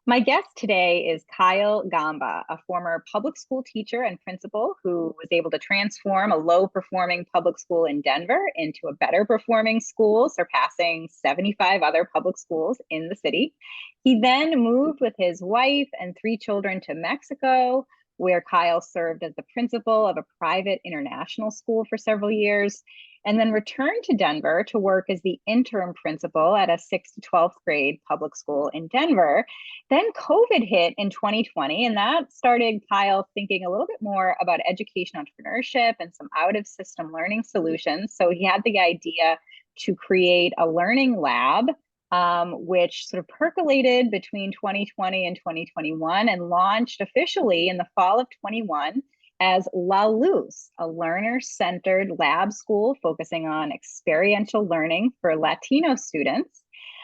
My guest today is Kyle Gamba, a former public school teacher and principal who was able to transform a low performing public school in Denver into a better performing school, surpassing 75 other public schools in the city. He then moved with his wife and three children to Mexico, where Kyle served as the principal of a private international school for several years, and then returned to Denver to work as the interim principal at a 6th to 12th grade public school in Denver. Then COVID hit in 2020, and that started Kyle thinking a little bit more about education entrepreneurship and some out of system learning solutions. So he had the idea to create a learning lab, which sort of percolated between 2020 and 2021 and launched officially in the fall of 21 as La Luz, a learner-centered lab school focusing on experiential learning for Latino students.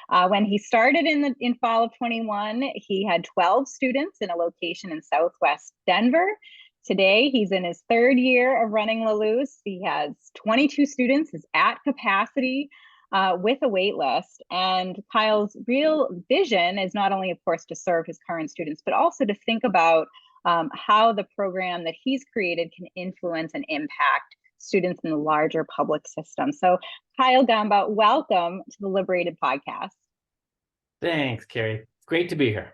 When he started in fall of 21, he had 12 students in a location in Southwest Denver. Today, he's in his third year of running La Luz. He has 22 students, is at capacity with a wait list. And Kyle's real vision is not only, of course, to serve his current students, but also to think about how the program that he's created can influence and impact students in the larger public system. So, Kyle Gamba, welcome to the Liberated Podcast. Thanks, Carrie. Great to be here.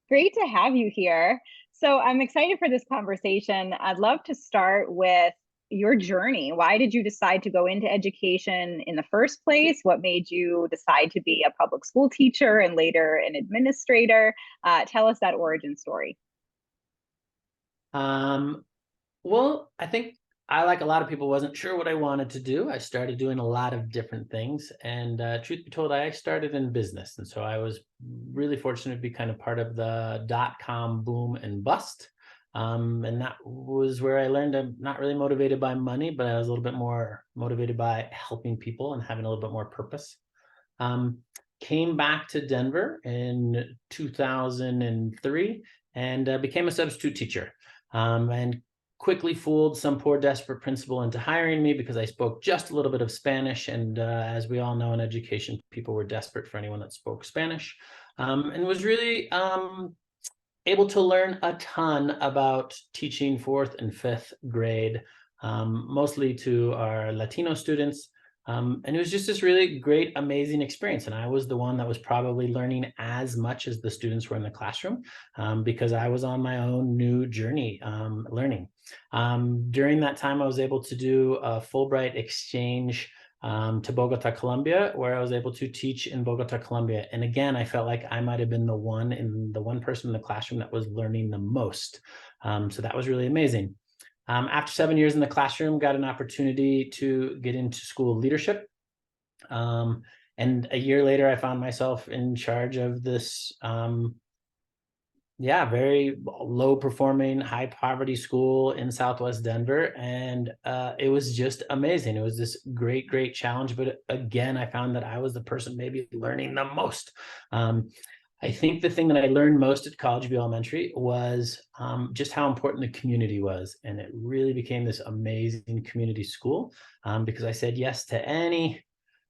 Great to have you here. So, I'm excited for this conversation. I'd love to start with your journey. Why did you decide to go into education in the first place? What made you decide to be a public school teacher and later an administrator? Tell us that origin story. Well, I think I, like a lot of people, wasn't sure what I wanted to do. I started doing a lot of different things. And truth be told, I started in business. And so I was really fortunate to be kind of part of the dot-com boom and bust. And that was where I learned I'm not really motivated by money, but I was a little bit more motivated by helping people and having a little bit more purpose. Came back to Denver in 2003 and became a substitute teacher. And quickly fooled some poor desperate principal into hiring me because I spoke just a little bit of Spanish. And as we all know in education, people were desperate for anyone that spoke Spanish, and was really able to learn a ton about teaching fourth and fifth grade, mostly to our Latino students. And it was just this really great, amazing experience. And I was the one that was probably learning as much as the students were in the classroom, because I was on my own new journey learning. During that time, I was able to do a Fulbright exchange to Bogota, Colombia, where I was able to teach in Bogota, Colombia. And again, I felt like I might have been the one person in the classroom that was learning the most. So that was really amazing. After 7 years in the classroom, got an opportunity to get into school leadership. And a year later, I found myself in charge of this, very low performing, high poverty school in Southwest Denver. And it was just amazing. It was this great, great challenge. But again, I found that I was the person maybe learning the most. I think the thing that I learned most at College View Elementary was just how important the community was. And it really became this amazing community school because I said yes to any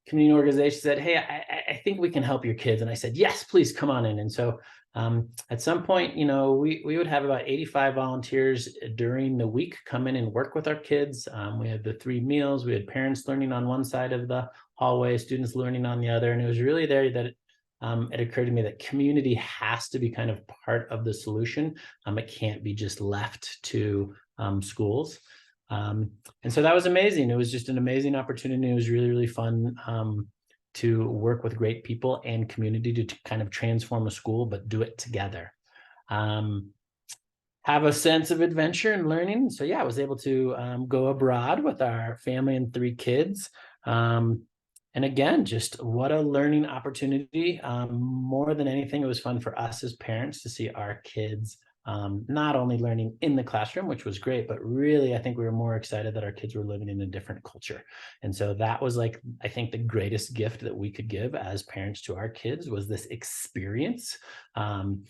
community organization that said, hey, I think we can help your kids. And I said, yes, please come on in. And so at some point, we would have about 85 volunteers during the week come in and work with our kids. We had the 3 meals. We had parents learning on one side of the hallway, students learning on the other. And it was really there that it occurred to me that community has to be kind of part of the solution. It can't be just left to schools. And so that was amazing. It was just an amazing opportunity. It was really, really fun to work with great people and community to kind of transform a school, but do it together. Have a sense of adventure and learning. So yeah, I was able to go abroad with our family and 3 kids. And again, just what a learning opportunity. More than anything, it was fun for us as parents to see our kids not only learning in the classroom, which was great, but really, I think we were more excited that our kids were living in a different culture. And so that was I think the greatest gift that we could give as parents to our kids was this experience. And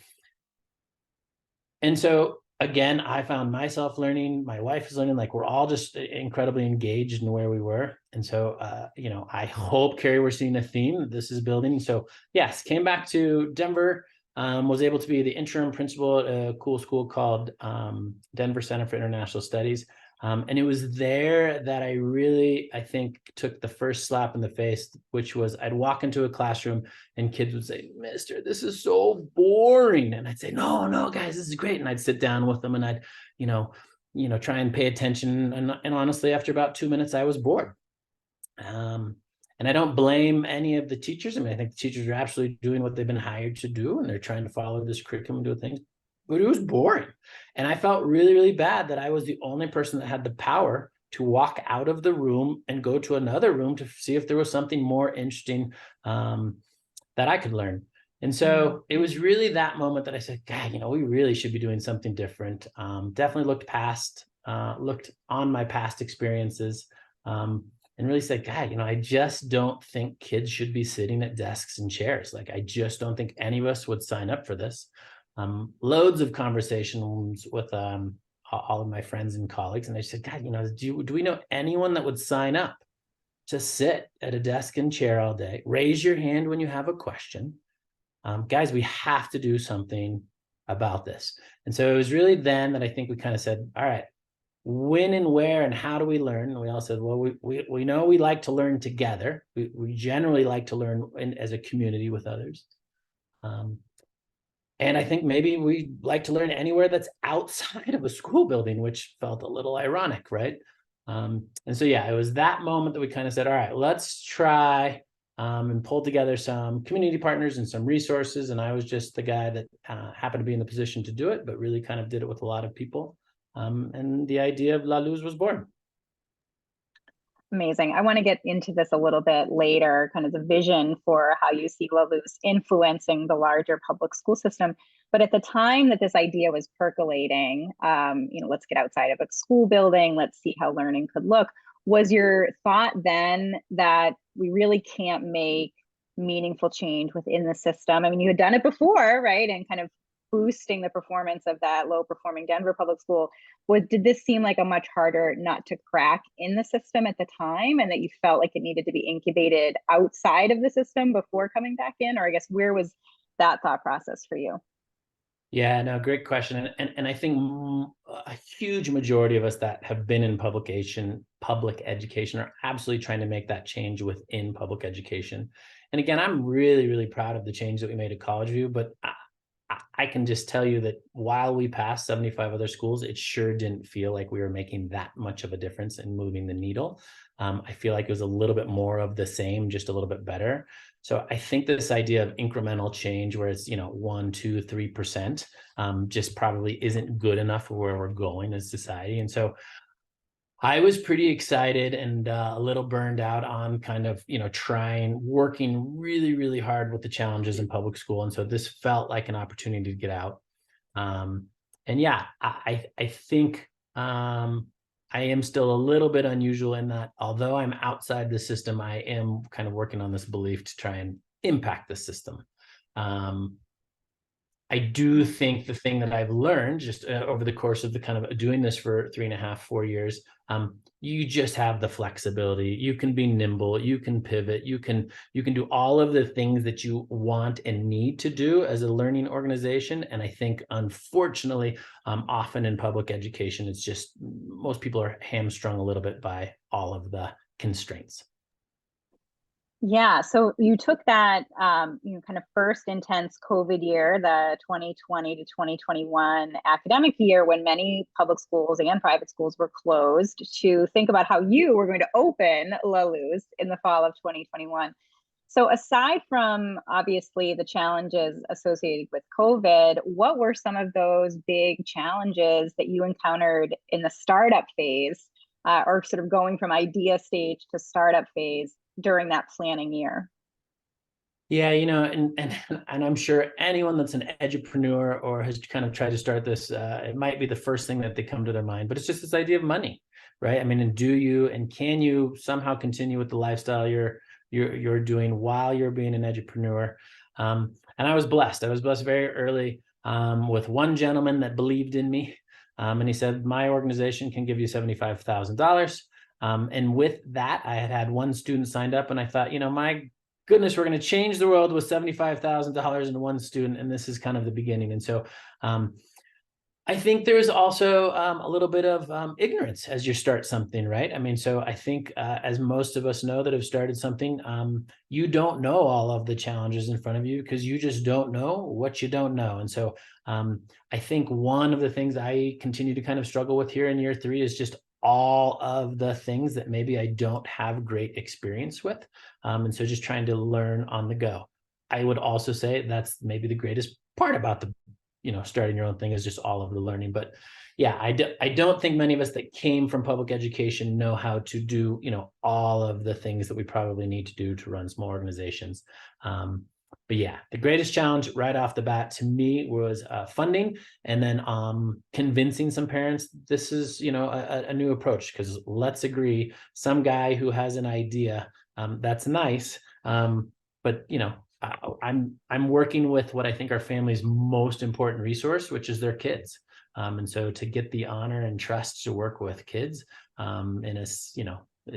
so again, I found myself learning, my wife is learning, we're all just incredibly engaged in where we were. And so, I hope, Carrie, we're seeing a theme this is building. So yes, came back to Denver, was able to be the interim principal at a cool school called Denver Center for International Studies. And it was there that I think, took the first slap in the face, which was I'd walk into a classroom and kids would say, "Mister, this is so boring." And I'd say, "No, no, guys, this is great." And I'd sit down with them and I'd, you know, try and pay attention. And honestly, after about 2 minutes, I was bored. And I don't blame any of the teachers. I mean, I think the teachers are absolutely doing what they've been hired to do, and they're trying to follow this curriculum and do things, but it was boring. And I felt really, really bad that I was the only person that had the power to walk out of the room and go to another room to see if there was something more interesting that I could learn. And so it was really that moment that I said, God, we really should be doing something different. Definitely looked on my past experiences, and really said, God, I just don't think kids should be sitting at desks and chairs. Like, I just don't think any of us would sign up for this. Loads of conversations with all of my friends and colleagues. And I said, God, do we know anyone that would sign up to sit at a desk and chair all day? Raise your hand when you have a question. Guys, we have to do something about this. And so it was really then that I think we kind of said, all right, when and where and how do we learn? And we all said, well, we know we like to learn together. We generally like to learn as a community with others. And I think maybe we like to learn anywhere that's outside of a school building, which felt a little ironic, right? And so, yeah, it was that moment that we kind of said, all right, let's try and pull together some community partners and some resources. And I was just the guy that happened to be in the position to do it, but really kind of did it with a lot of people. And the idea of La Luz was born. Amazing. I want to get into this a little bit later, kind of the vision for how you see La Luz influencing the larger public school system. But at the time that this idea was percolating, let's get outside of a school building, let's see how learning could look. Was your thought then that we really can't make meaningful change within the system? I mean, you had done it before, right? And kind of boosting the performance of that low performing Denver public school. Did this seem like a much harder nut to crack in the system at the time, and that you felt like it needed to be incubated outside of the system before coming back in? Or I guess, where was that thought process for you? Yeah, no, great question. And I think a huge majority of us that have been in public education are absolutely trying to make that change within public education. And again, I'm really, really proud of the change that we made at College View, but I can just tell you that while we passed 75 other schools, it sure didn't feel like we were making that much of a difference in moving the needle. I feel like it was a little bit more of the same, just a little bit better. So I think this idea of incremental change, where it's 1%, 2%, 3%, just probably isn't good enough for where we're going as society. And so I was pretty excited and a little burned out on kind of, working really, really hard with the challenges in public school. And so this felt like an opportunity to get out. And yeah, I think I am still a little bit unusual in that although I'm outside the system, I am kind of working on this belief to try and impact the system. I do think the thing that I've learned just over the course of the kind of doing this for 3.5, 4 years, you just have the flexibility. You can be nimble, you can pivot, you can do all of the things that you want and need to do as a learning organization. And I think, unfortunately, often in public education, it's just most people are hamstrung a little bit by all of the constraints. Yeah, so you took that, kind of first intense COVID year, the 2020 to 2021 academic year, when many public schools and private schools were closed, to think about how you were going to open La Luz in the fall of 2021. So aside from obviously the challenges associated with COVID, what were some of those big challenges that you encountered in the startup phase, or sort of going from idea stage to startup phase during that planning year? Yeah, and I'm sure anyone that's an edupreneur or has kind of tried to start this, it might be the first thing that they come to their mind, but it's just this idea of money, right? I mean, and can you somehow continue with the lifestyle you're doing while you're being an edupreneur? And I was blessed. I was blessed very early with one gentleman that believed in me, and he said, my organization can give you $75,000. And with that, I had one student signed up, and I thought, goodness, we're going to change the world with $75,000 in one student, and this is kind of the beginning. And so I think there's also a little bit of ignorance as you start something, right? I mean, so I think as most of us know that have started something, you don't know all of the challenges in front of you because you just don't know what you don't know. And so I think one of the things I continue to kind of struggle with here in year 3 is just all of the things that maybe I don't have great experience with. And so just trying to learn on the go. I would also say that's maybe the greatest part about the starting your own thing is just all of the learning. But yeah, I don't think many of us that came from public education know how to do, all of the things that we probably need to do to run small organizations. But yeah, the greatest challenge right off the bat to me was funding, and then convincing some parents this is, a new approach. Because let's agree, some guy who has an idea, that's nice, but I'm working with what I think our family's most important resource, which is their kids. And so to get the honor and trust to work with kids in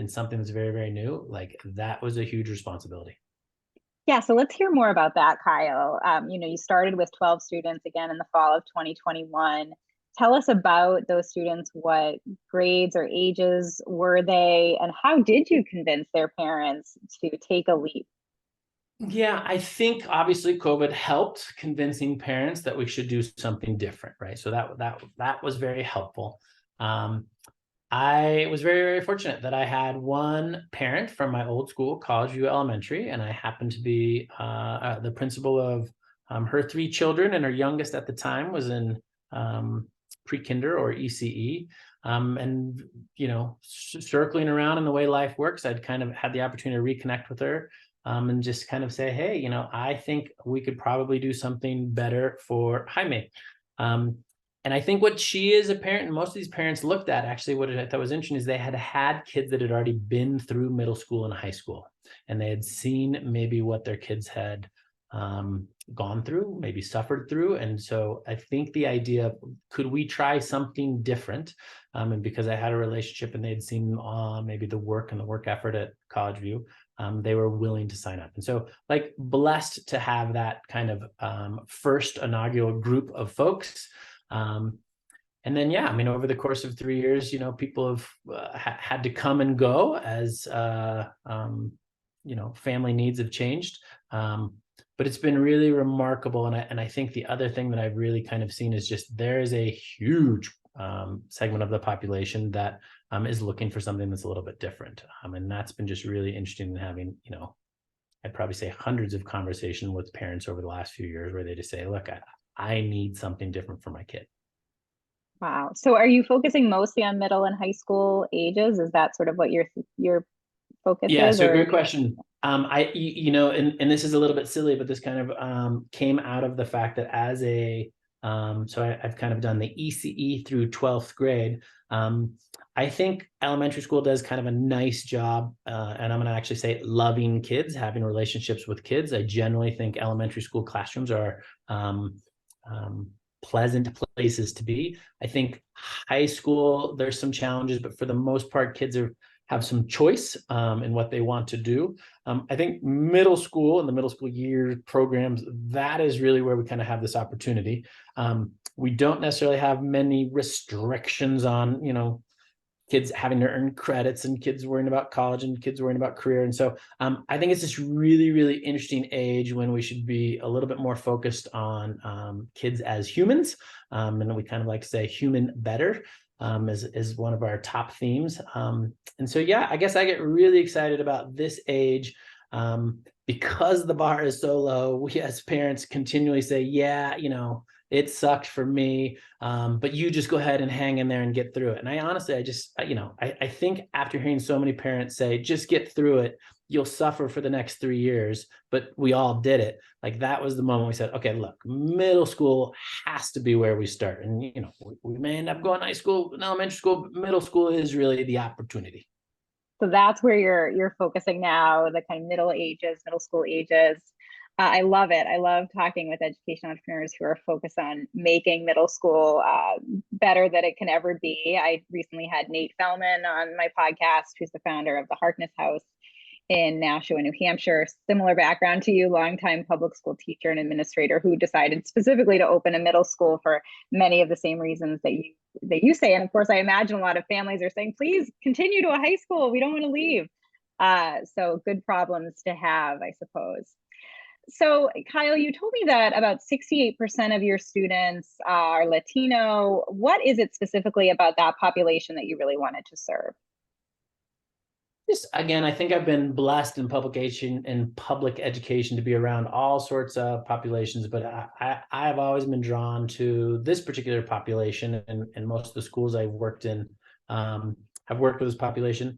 something that's very, very new, like that was a huge responsibility. Yeah, so let's hear more about that, Kyle. You started with 12 students again in the fall of 2021. Tell us about those students. What grades or ages were they, and how did you convince their parents to take a leap? Yeah, I think obviously COVID helped convincing parents that we should do something different, right? So that was very helpful. I was very, very fortunate that I had one parent from my old school, College View Elementary, and I happened to be the principal of her 3 children, and her youngest at the time was in pre-kinder or ECE. And circling around in the way life works, I'd kind of had the opportunity to reconnect with her. And just kind of say, hey, I think we could probably do something better for Jaime. And I think what she is a parent, and most of these parents looked at, actually, what I thought was interesting is they had kids that had already been through middle school and high school, and they had seen maybe what their kids had gone through, maybe suffered through. And so I think the idea of, could we try something different? And because I had a relationship and they'd seen maybe the work and the work effort at College View, they were willing to sign up. And so blessed to have that kind of first inaugural group of folks. And then, yeah, I mean, over the course of 3 years, people have had to come and go as, family needs have changed. But it's been really remarkable. And I think the other thing that I've really kind of seen is just there is a huge segment of the population that is looking for something that's a little bit different. And that's been just really interesting in having, I'd probably say hundreds of conversations with parents over the last few years where they just say, look, I need something different for my kid. Wow. So are you focusing mostly on middle and high school ages? Is that sort of what your focus Yeah, is? so Or great question. And this is a little bit silly, but this kind of came out of the fact that as I've kind of done the ECE through 12th grade. I think elementary school does kind of a nice job, and I'm going to actually say loving kids, having relationships with kids. I generally think elementary school classrooms are pleasant places to be. I think high school, there's some challenges, but for the most part, kids have some choice in what they want to do. I think middle school and the middle school year programs, that is really where we kind of have this opportunity. We don't necessarily have many restrictions on, kids having to earn credits and kids worrying about college and kids worrying about career. And so I think it's this really, really interesting age when we should be a little bit more focused on kids as humans. And we kind of like to say human better. Is one of our top themes. And so, yeah, I guess I get really excited about this age because the bar is so low. We as parents continually say, yeah, it sucked for me, but you just go ahead and hang in there and get through it. And I honestly, I think after hearing so many parents say, just get through it, you'll suffer for the next 3 years, but we all did it. Like that was the moment we said, okay, look, middle school has to be where we start. And, we may end up going high school and elementary school, but middle school is really the opportunity. so that's where you're focusing now, the kind of middle school ages. I love it. I love talking with education entrepreneurs who are focused on making middle school better than it can ever be. I recently had Nate Fellman on my podcast, who's the founder of the Harkness House. in Nashua, New Hampshire, similar background to you, longtime public school teacher and administrator who decided specifically to open a middle school for many of the same reasons that you say. And of course, I imagine a lot of families are saying, please continue to a high school. We don't want to leave. So good problems to have, I suppose. So Kyle, you told me that about 68% of your students are Latino. What is it specifically about that population that you really wanted to serve? Just again, I think I've been blessed in public education to be around all sorts of populations, but I have always been drawn to this particular population, and most of the schools I've worked in have worked with this population.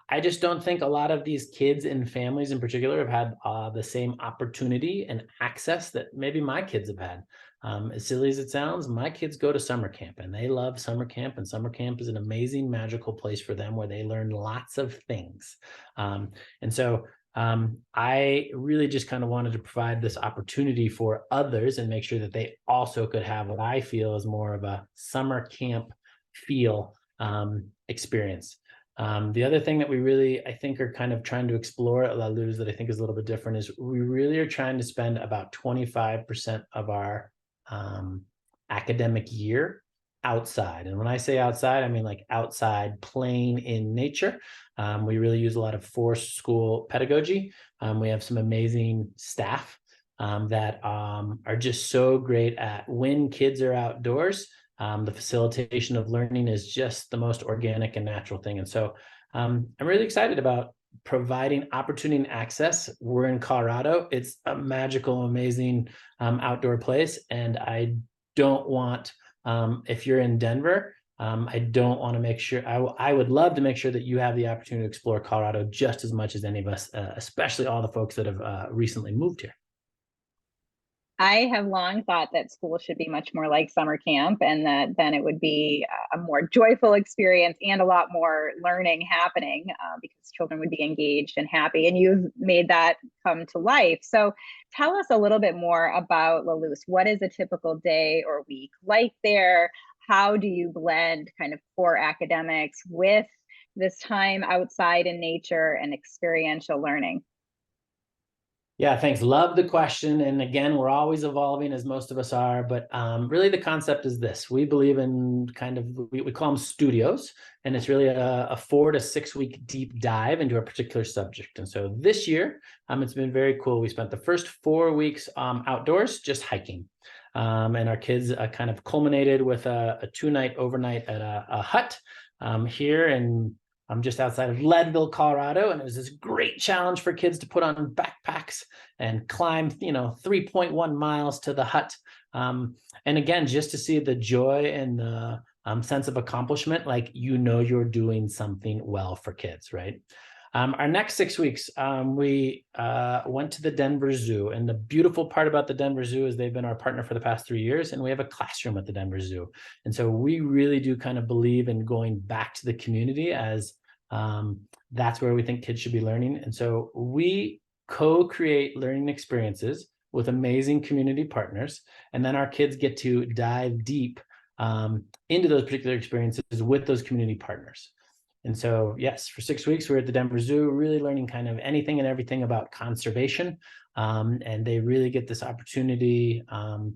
I just don't think a lot of these kids and families in particular have had the same opportunity and access that maybe my kids have had. As silly as it sounds, my kids go to summer camp and they love summer camp, and summer camp is an amazing, magical place for them where they learn lots of things. And so I really just kind of wanted to provide this opportunity for others and make sure that they also could have what I feel is more of a summer camp feel experience. The other thing that we really, I think, are kind of trying to explore at La Luz that I think is a little bit different is we really are trying to spend about 25% of our academic year outside. And when I say outside, I mean like outside playing in nature. We really use a lot of forest school pedagogy. We have some amazing staff that are just so great at when kids are outdoors. The facilitation of learning is just the most organic and natural thing. And so I'm really excited about providing opportunity and access. We're in Colorado. It's a magical, amazing outdoor place. And I don't want, if you're in Denver, I don't want to make sure, I would love to make sure that you have the opportunity to explore Colorado just as much as any of us, especially all the folks that have recently moved here. I have long thought that school should be much more like summer camp, and that then it would be a more joyful experience and a lot more learning happening because children would be engaged and happy. And you've made that come to life. So tell us a little bit more about La Luz. What is a typical day or week like there? How do you blend kind of core academics with this time outside in nature and experiential learning? Yeah, thanks. Love the question. And again, we're always evolving as most of us are, but really the concept is this. We believe in kind of, we call them studios, and it's really a 4 to 6 week deep dive into a particular subject. And so this year, it's been very cool. We spent the first 4 weeks outdoors, just hiking. And our kids kind of culminated with a 2-night overnight at a hut here in I'm just outside of Leadville, Colorado, and it was this great challenge for kids to put on backpacks and climb, 3.1 miles to the hut. And again, just to see the joy and the sense of accomplishment, like you're doing something well for kids, right? Our next 6 weeks, we went to the Denver Zoo, and the beautiful part about the Denver Zoo is they've been our partner for the past 3 years, and we have a classroom at the Denver Zoo. And so we really do kind of believe in going back to the community as that's where we think kids should be learning. And so we co-create learning experiences with amazing community partners, and then our kids get to dive deep into those particular experiences with those community partners. And so, yes, for 6 weeks, we're at the Denver Zoo, really learning kind of anything and everything about conservation. And they really get this opportunity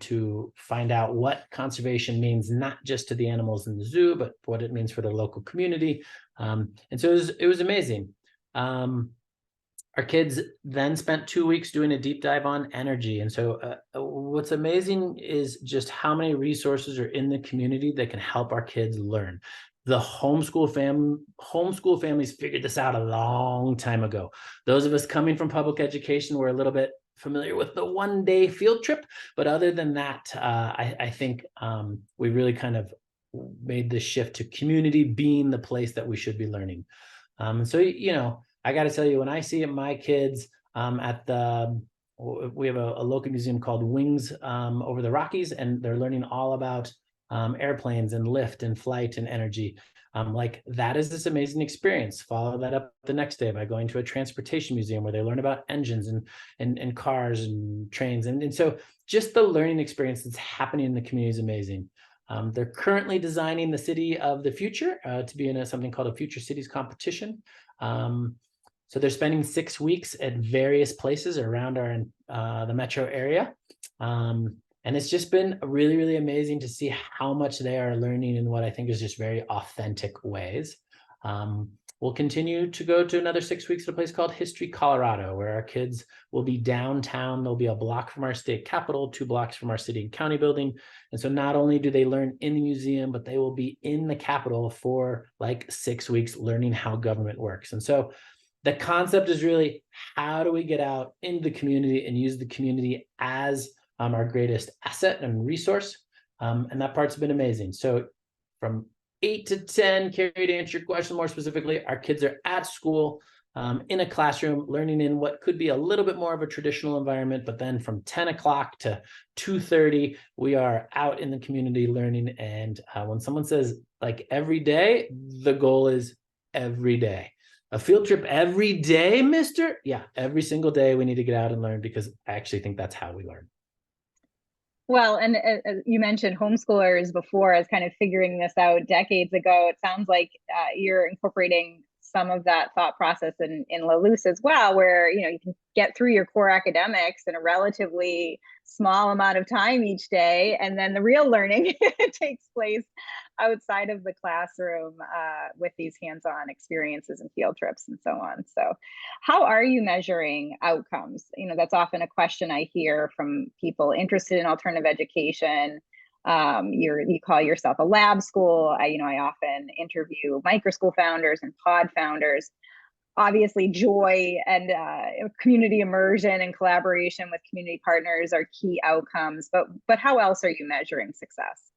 to find out what conservation means, not just to the animals in the zoo, but what it means for the local community. And so it was amazing. Our kids then spent 2 weeks doing a deep dive on energy. And so what's amazing is just how many resources are in the community that can help our kids learn. The homeschool families figured this out a long time ago. Those of us coming from public education were a little bit familiar with the one-day field trip, but other than that, I think we really kind of made the shift to community being the place that we should be learning. So I got to tell you, when I see my kids we have a local museum called Wings over the Rockies, and they're learning all about airplanes and lift and flight and energy. Like that is this amazing experience. Follow that up the next day by going to a transportation museum where they learn about engines and cars and trains. And so just the learning experience that's happening in the community is amazing. They're currently designing the city of the future to be in something called a Future Cities competition. So they're spending 6 weeks at various places around the metro area. And it's just been really, really amazing to see how much they are learning in what I think is just very authentic ways. We'll continue to go to another 6 weeks at a place called History, Colorado, where our kids will be downtown. They'll be a block from our state capitol, 2 blocks from our city and county building. And so not only do they learn in the museum, but they will be in the capitol for like 6 weeks learning how government works. And so the concept is really, how do we get out into the community and use the community as our greatest asset and resource? And that part's been amazing. So from 8 to 10, Carrie, to answer your question more specifically, our kids are at school in a classroom learning in what could be a little bit more of a traditional environment, but then from 10 o'clock to 2:30, we are out in the community learning. And when someone says like every day, the goal is every day. A field trip every day, mister? Yeah, every single day we need to get out and learn, because I actually think that's how we learn. Well, and you mentioned homeschoolers before as kind of figuring this out decades ago. It sounds like you're incorporating some of that thought process in La Luz as well, where you can get through your core academics in a relatively small amount of time each day, and then the real learning takes place outside of the classroom with these hands-on experiences and field trips and so on. So how are you measuring outcomes? That's often a question I hear from people interested in alternative education. You call yourself a lab school. I often interview micro school founders and pod founders. Obviously, joy and community immersion and collaboration with community partners are key outcomes. But how else are you measuring success?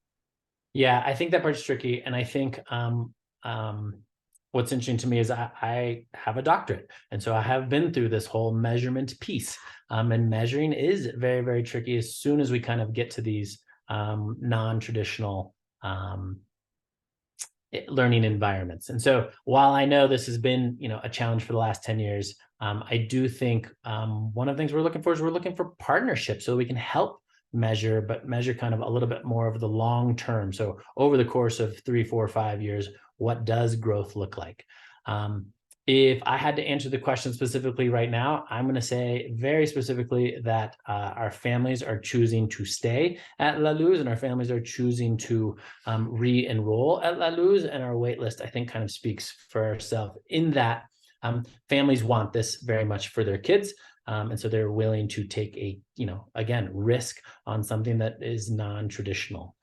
Yeah, I think that part's tricky. And I think what's interesting to me is I have a doctorate. And so I have been through this whole measurement piece. And measuring is very, very tricky as soon as we kind of get to these non-traditional learning environments. And so while I know this has been, a challenge for the last 10 years, I do think one of the things we're looking for is we're looking for partnerships so we can help measure, but measure kind of a little bit more of the long term. So over the course of 3, 4, 5 years, what does growth look like? If I had to answer the question specifically right now, I'm going to say very specifically that our families are choosing to stay at La Luz, and our families are choosing to re-enroll at La Luz, and our wait list, I think, kind of speaks for itself in that families want this very much for their kids. And so they're willing to take a, again, risk on something that is non-traditional.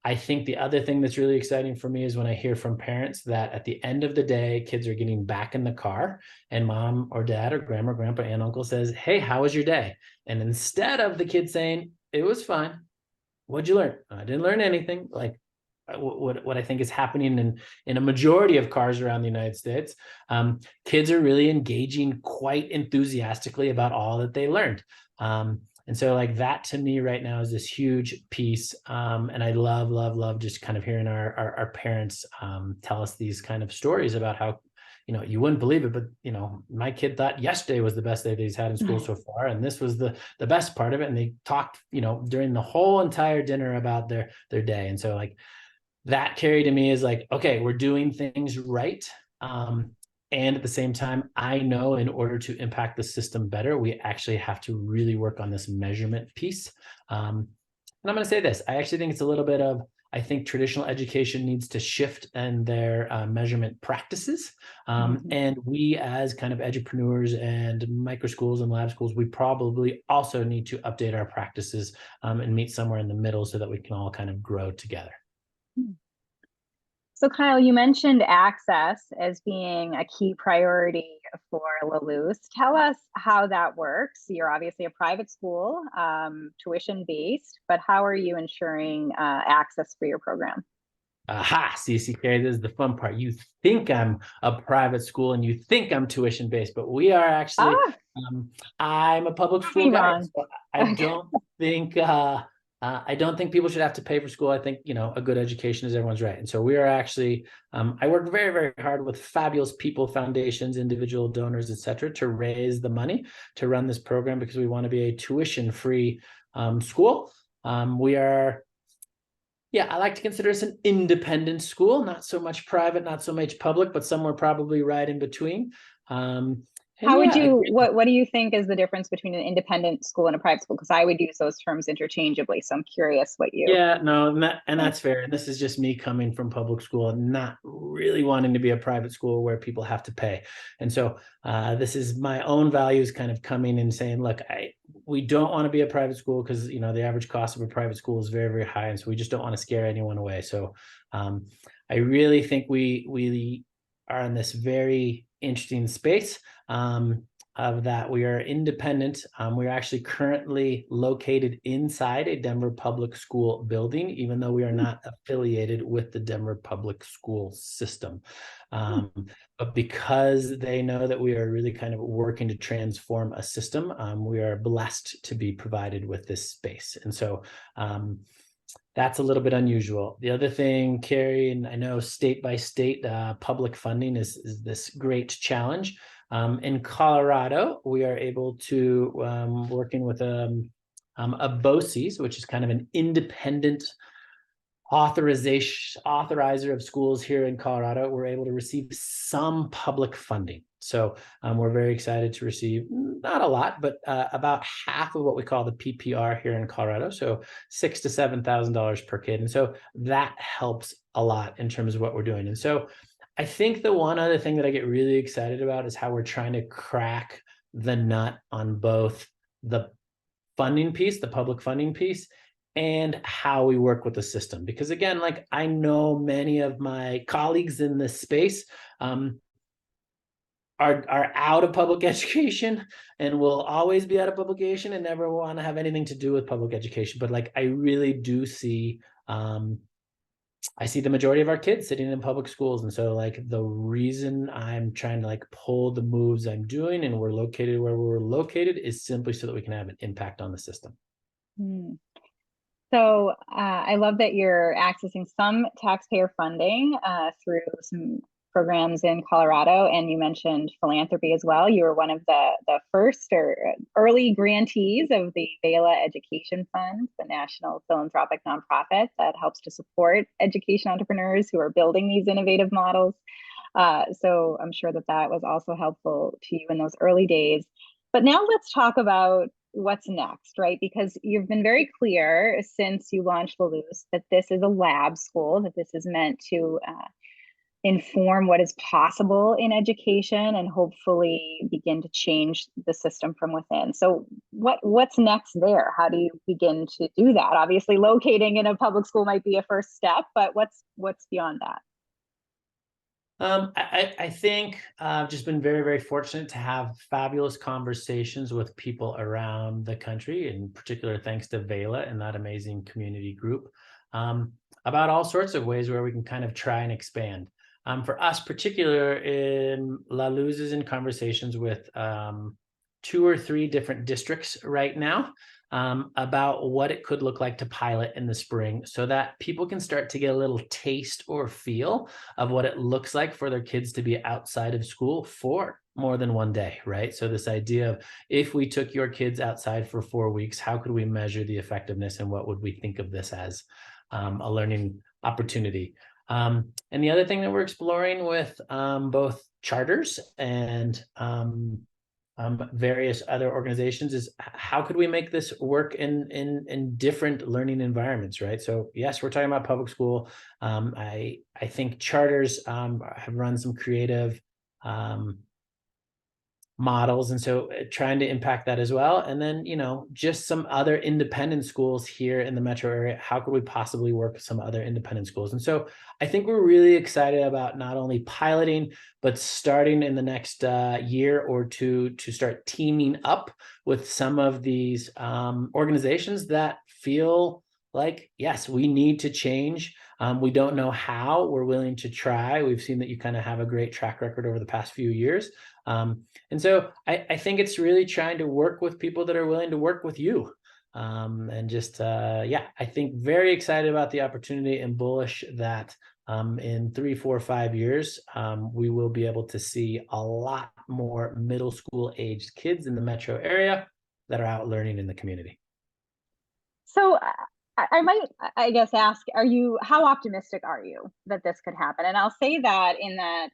I think the other thing that's really exciting for me is when I hear from parents that at the end of the day, kids are getting back in the car and mom or dad or grandma, grandpa, and uncle says, "Hey, how was your day?" And instead of the kid saying, "It was fine. What'd you learn?" "I didn't learn anything." Like what I think is happening in a majority of cars around the United States, kids are really engaging quite enthusiastically about all that they learned. And so like that to me right now is this huge piece. And I love just kind of hearing our parents tell us these kind of stories about how, you wouldn't believe it, but my kid thought yesterday was the best day that he's had in school so far, and this was the best part of it. And they talked, during the whole entire dinner about their day. And so like that, Carrie, to me is like, okay, we're doing things right. And at the same time, I know in order to impact the system better, we actually have to really work on this measurement piece. And I'm going to say this, I actually think it's a little bit of, I think traditional education needs to shift in their measurement practices. And we as kind of edupreneurs and micro schools and lab schools, we probably also need to update our practices and meet somewhere in the middle so that we can all kind of grow together. So Kyle, you mentioned access as being a key priority for La Luz. Tell us how that works. You're obviously a private school, tuition-based, but how are you ensuring access for your program? Aha, CC Carey, this is the fun part. You think I'm a private school and you think I'm tuition-based, but we are actually, I'm a public school guy. So I don't think I don't think people should have to pay for school. I think, a good education is everyone's right. And so we are actually, I work very, very hard with fabulous people, foundations, individual donors, et cetera, to raise the money to run this program because we want to be a tuition-free school. We are Yeah, I like to consider us an independent school, not so much private, not so much public, but somewhere probably right in between. Um, and How would yeah, you, what do you think is the difference between an independent school and a private school? Because I would use those terms interchangeably. So I'm curious what you yeah, no, and think. that's fair. And this is just me coming from public school and not really wanting to be a private school where people have to pay. And so this is my own values kind of coming and saying, look, we don't want to be a private school because the average cost of a private school is very, very high, and so we just don't want to scare anyone away. So I really think we are in this very interesting space. Of that. We are independent. We're actually currently located inside a Denver public school building, even though we are not affiliated with the Denver public school system. But because they know that we are really kind of working to transform a system, we are blessed to be provided with this space. And so that's a little bit unusual. The other thing, Carrie, and I know state by state public funding is this great challenge. In Colorado, we are able to working with a BOCES, which is kind of an independent authorizer of schools here in Colorado. We're able to receive some public funding. So we're very excited to receive not a lot, but about half of what we call the PPR here in Colorado. So $6,000 to $7,000 per kid. And so that helps a lot in terms of what we're doing. And so I think the one other thing that I get really excited about is how we're trying to crack the nut on both the funding piece, the public funding piece, and how we work with the system. Because again, like I know many of my colleagues in this space are out of public education and will always be out of publication and never want to have anything to do with public education. But like I really do see I see the majority of our kids sitting in public schools. And so like the reason I'm trying to like pull the moves I'm doing and we're located where we're located is simply so that we can have an impact on the system. Hmm. So I love that you're accessing some taxpayer funding through some programs in Colorado, and you mentioned philanthropy as well. You were one of the first or early grantees of the VELA Education Fund, the national philanthropic nonprofit that helps to support education entrepreneurs who are building these innovative models. So I'm sure that that was also helpful to you in those early days. But now let's talk about what's next, right? Because you've been very clear since you launched Lalouse that this is a lab school, that this is meant to inform what is possible in education and hopefully begin to change the system from within. So what's next there? How do you begin to do that? Obviously, locating in a public school might be a first step, but what's beyond that? I think I've just been very, very fortunate to have fabulous conversations with people around the country, in particular, thanks to VELA and that amazing community group, about all sorts of ways where we can kind of try and expand. For us, particular in Lalouse is in conversations with 2 or 3 different districts right now about what it could look like to pilot in the spring so that people can start to get a little taste or feel of what it looks like for their kids to be outside of school for more than one day, right? So this idea of if we took your kids outside for 4 weeks, how could we measure the effectiveness and what would we think of this as a learning opportunity? And the other thing that we're exploring with both charters and various other organizations is how could we make this work in different learning environments, right? So yes, we're talking about public school. I think charters have run some creative models, and so trying to impact that as well. And then just some other independent schools here in the metro area. How could we possibly work with some other independent schools? And so I think we're really excited about not only piloting but starting in the next year or two to start teaming up with some of these organizations that feel like, yes, we need to change. We don't know how. We're willing to try. We've seen that you kind of have a great track record over the past few years. And so I think it's really trying to work with people that are willing to work with you. And just, I think very excited about the opportunity and bullish that in 3, 4, 5 years, we will be able to see a lot more middle school aged kids in the metro area that are out learning in the community. So I might, I guess, ask, how optimistic are you that this could happen? And I'll say that in that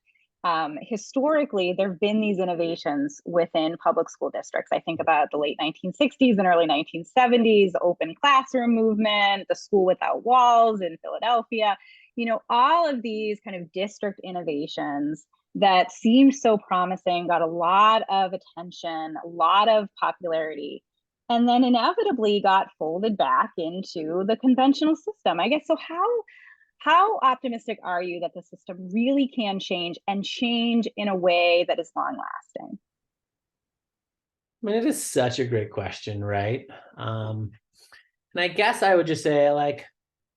historically, there have been these innovations within public school districts. I think about the late 1960s and early 1970s, the open classroom movement, the school without walls in Philadelphia, all of these kind of district innovations that seemed so promising, got a lot of attention, a lot of popularity, and then inevitably got folded back into the conventional system. I guess, so how optimistic are you that the system really can change, and change in a way that is long lasting? I mean, it is such a great question, right? And I guess I would just say, like,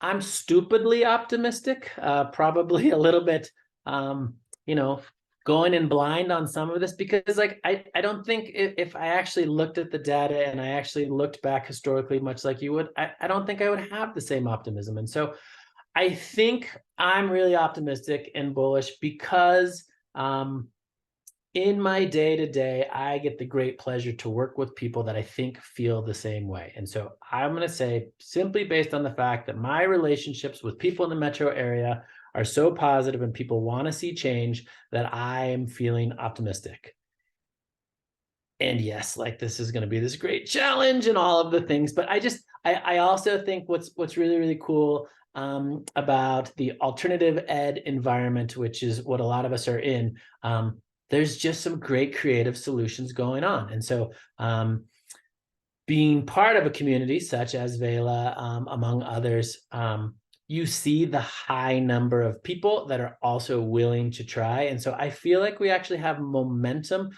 I'm stupidly optimistic, probably a little bit, you know, going in blind on some of this, because like I don't think if I actually looked at the data and I actually looked back historically, much like you would, I don't think I would have the same optimism. And so I think I'm really optimistic and bullish because in my day to day, I get the great pleasure to work with people that I think feel the same way. And so I'm going to say, simply based on the fact that my relationships with people in the metro area are so positive and people want to see change, that I am feeling optimistic. And yes, like, this is going to be this great challenge and all of the things, but I also think what's really, really cool about the alternative ed environment, which is what a lot of us are in, there's just some great creative solutions going on. And so being part of a community such as Vela, among others, you see the high number of people that are also willing to try. And so I feel like we actually have momentum,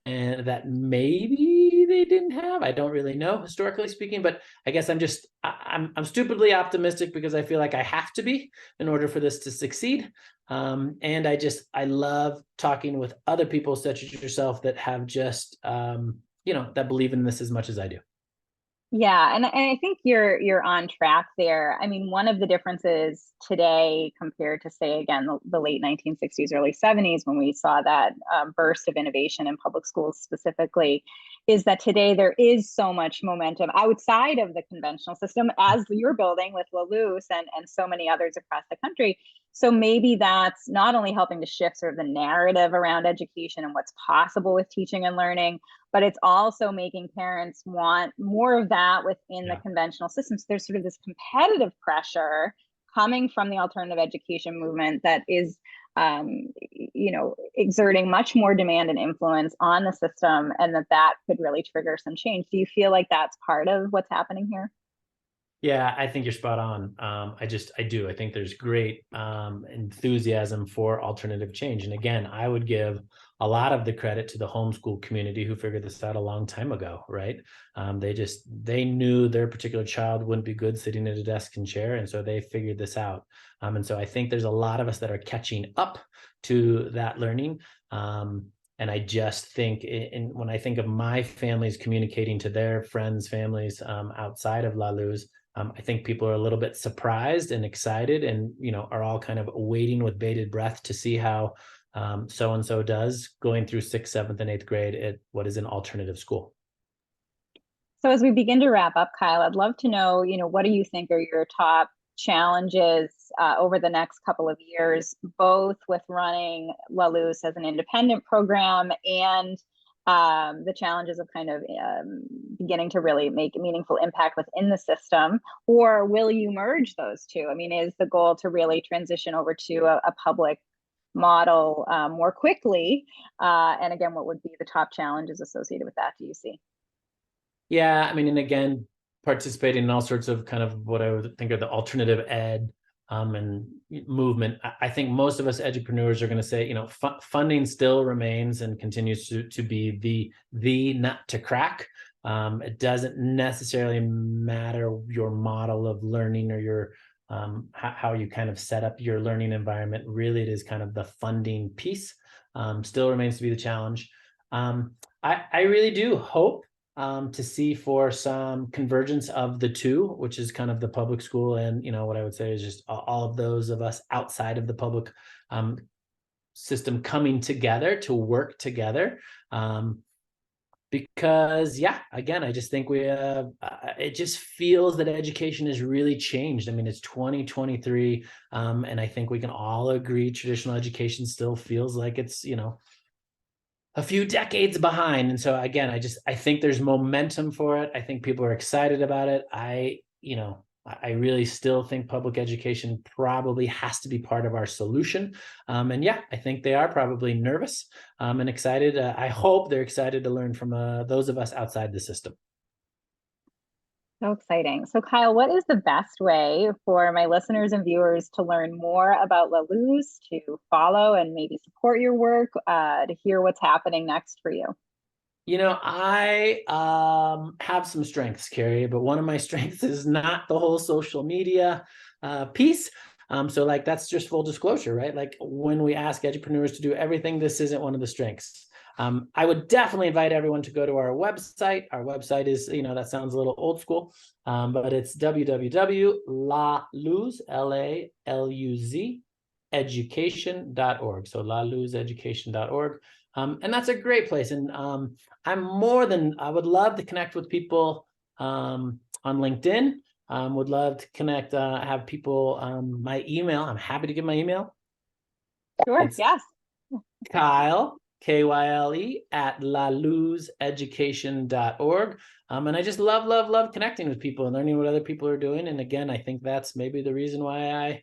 and that maybe they didn't have. I don't really know, historically speaking, but I guess I'm stupidly optimistic because I feel like I have to be in order for this to succeed. And I love talking with other people such as yourself that have just, that believe in this as much as I do. Yeah, and I think you're on track there. I mean, one of the differences today compared to, say, again, the late 1960s, early 70s, when we saw that burst of innovation in public schools specifically, is that today there is so much momentum outside of the conventional system, as you're building with La Luz and so many others across the country. So maybe that's not only helping to shift sort of the narrative around education and what's possible with teaching and learning, but it's also making parents want more of that within the conventional system. So there's sort of this competitive pressure coming from the alternative education movement that is, exerting much more demand and influence on the system, and that could really trigger some change. Do you feel like that's part of what's happening here? Yeah, I think you're spot on. I do. I think there's great enthusiasm for alternative change. And again, I would give a lot of the credit to the homeschool community who figured this out a long time ago, right? They knew their particular child wouldn't be good sitting at a desk and chair. And so they figured this out. And so I think there's a lot of us that are catching up to that learning. And I just think, when I think of my families communicating to their friends, families outside of La Luz, I think people are a little bit surprised and excited, and are all kind of waiting with bated breath to see how so and so does going through 6th, 7th, and 8th grade at what is an alternative school. So as we begin to wrap up, Kyle, I'd love to know, what do you think are your top challenges over the next couple of years, both with running La Luz as an independent program and the challenges of kind of beginning to really make a meaningful impact within the system? Or will you merge those two? I mean, is the goal to really transition over to a public model more quickly? And again, what would be the top challenges associated with that, do you see? Yeah, I mean, and again, participating in all sorts of kind of what I would think are the alternative ed and movement. I think most of us edupreneurs are going to say, funding still remains and continues to be the nut to crack. It doesn't necessarily matter your model of learning or your how you kind of set up your learning environment. Really, it is kind of the funding piece. Still remains to be the challenge. I really do hope to see for some convergence of the two, which is kind of the public school and, what I would say is just all of those of us outside of the public system coming together to work together. Because yeah, again, I just think we have it just feels that education has really changed. I mean, it's 2023, and I think we can all agree traditional education still feels like it's, a few decades behind. And so again, I think there's momentum for it. I think people are excited about it. I really still think public education probably has to be part of our solution. And yeah, I think they are probably nervous and excited. I hope they're excited to learn from those of us outside the system. So exciting. So, Kyle, what is the best way for my listeners and viewers to learn more about La Luz, to follow and maybe support your work, to hear what's happening next for you? I have some strengths, Carrie, but one of my strengths is not the whole social media piece. So like that's just full disclosure, right? Like when we ask entrepreneurs to do everything, this isn't one of the strengths. I would definitely invite everyone to go to our website. Our website is, that sounds a little old school, but it's www.laluz, Laluz, education.org. So laluzeducation.org. And that's a great place. And I would love to connect with people on LinkedIn. Would love to connect, have people, my email. I'm happy to give my email. Sure. It's Yes. Kyle, Kyle, at laluzeducation.org. And I just love connecting with people and learning what other people are doing. And again, I think that's maybe the reason why I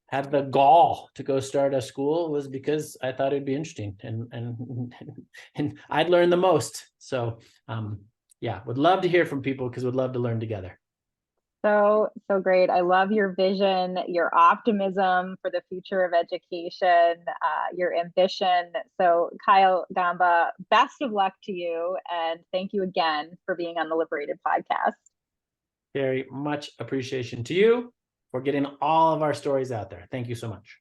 had the gall to go start a school, was because I thought it'd be interesting and I'd learn the most. So yeah, would love to hear from people because would love to learn together. So great. I love your vision, your optimism for the future of education, your ambition. So, Kyle Gamba, best of luck to you. And thank you again for being on the Liberated podcast. Very much appreciation to you for getting all of our stories out there. Thank you so much.